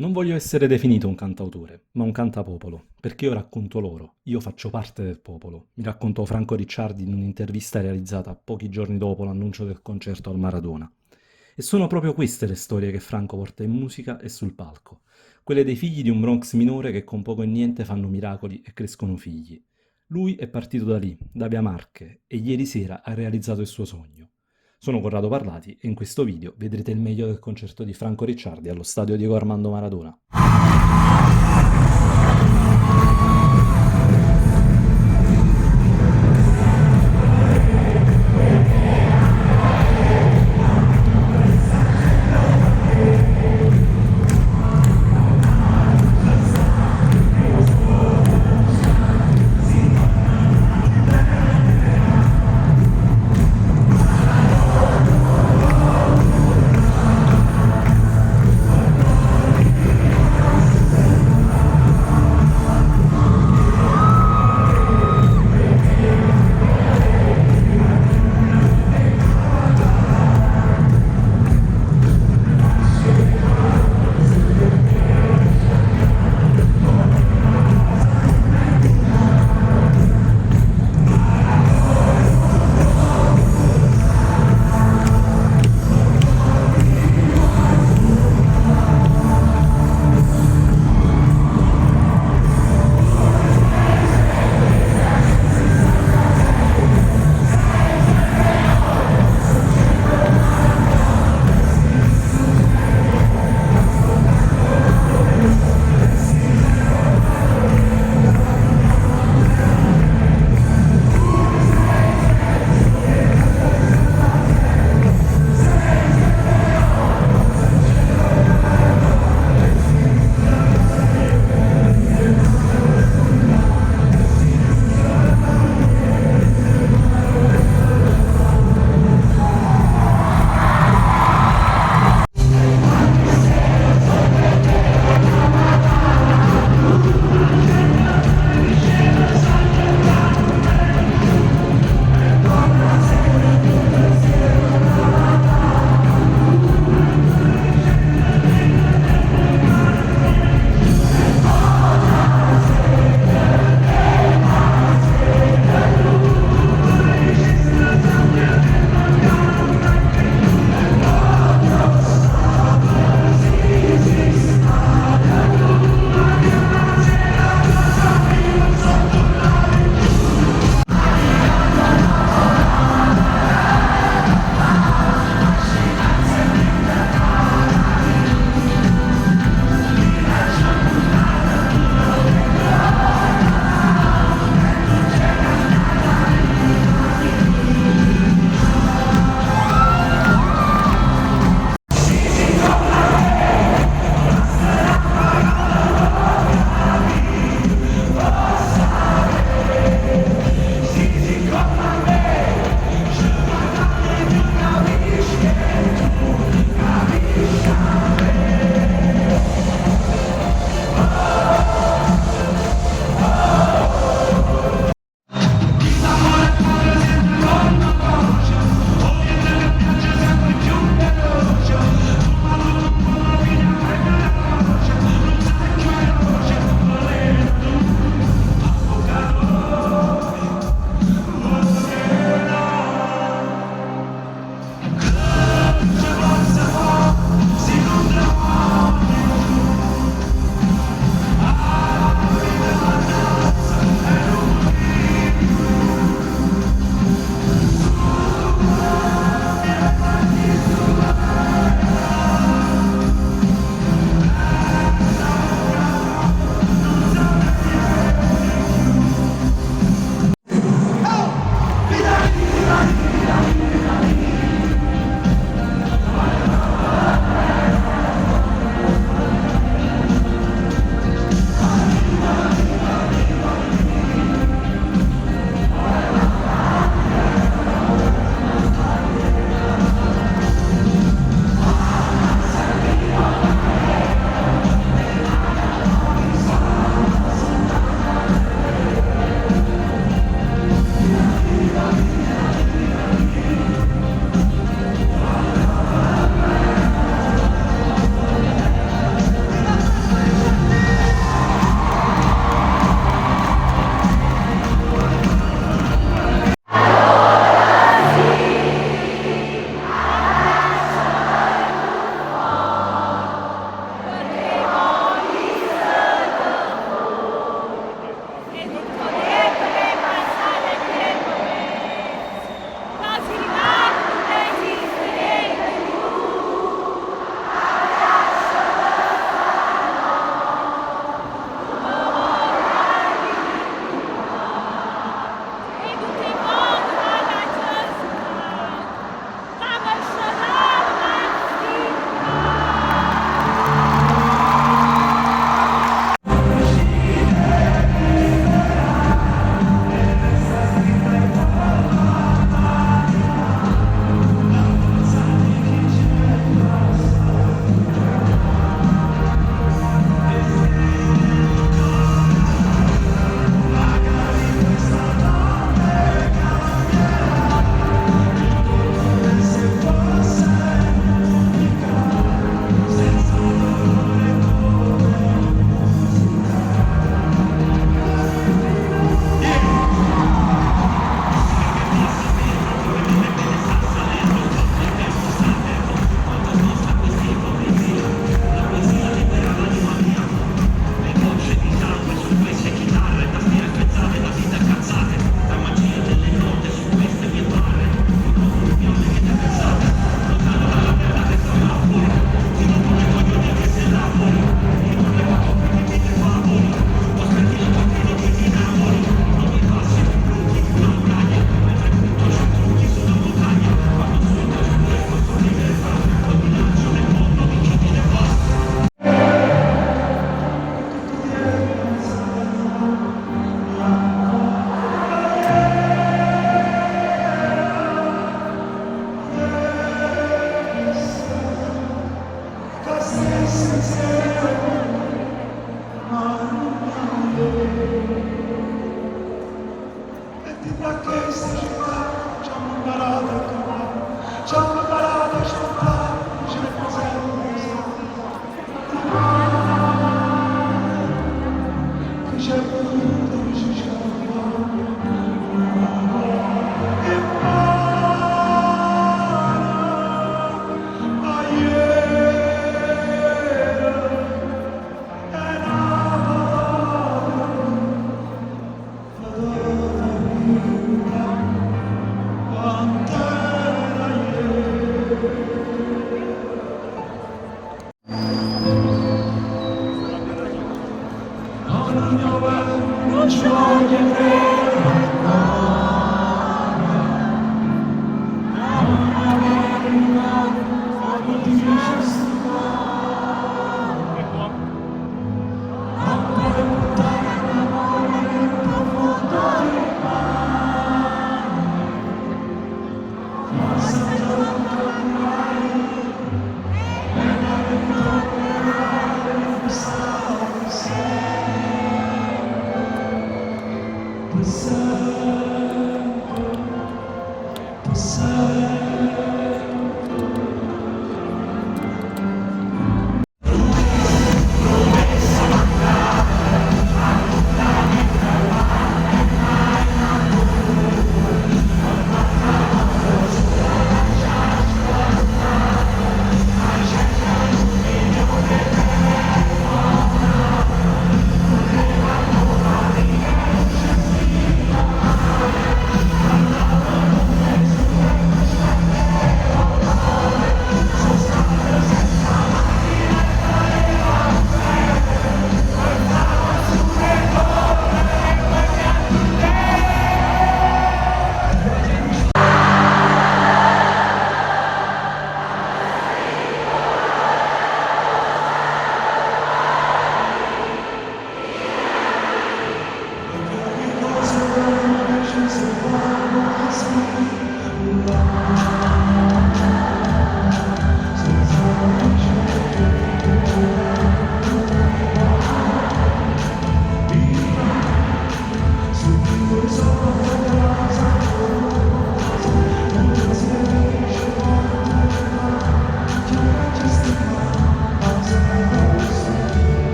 Non voglio essere definito un cantautore, ma un cantapopolo, perché io racconto loro, io faccio parte del popolo. Mi raccontò Franco Ricciardi in un'intervista realizzata pochi giorni dopo l'annuncio del concerto al Maradona. E sono proprio queste le storie che Franco porta in musica e sul palco, quelle dei figli di un Bronx minore che con poco e niente fanno miracoli e crescono figli. Lui è partito da lì, da Via Marche, e ieri sera ha realizzato il suo sogno. Sono Corrado Parlati e in questo video vedrete il meglio del concerto di Franco Ricciardi allo stadio Diego Armando Maradona. E di questa città ci hanno imparato a cantare, ci hanno imparato a ascoltare, ci rappresenta che c'è voluto che ci siamo e para a ieri e non ci voglio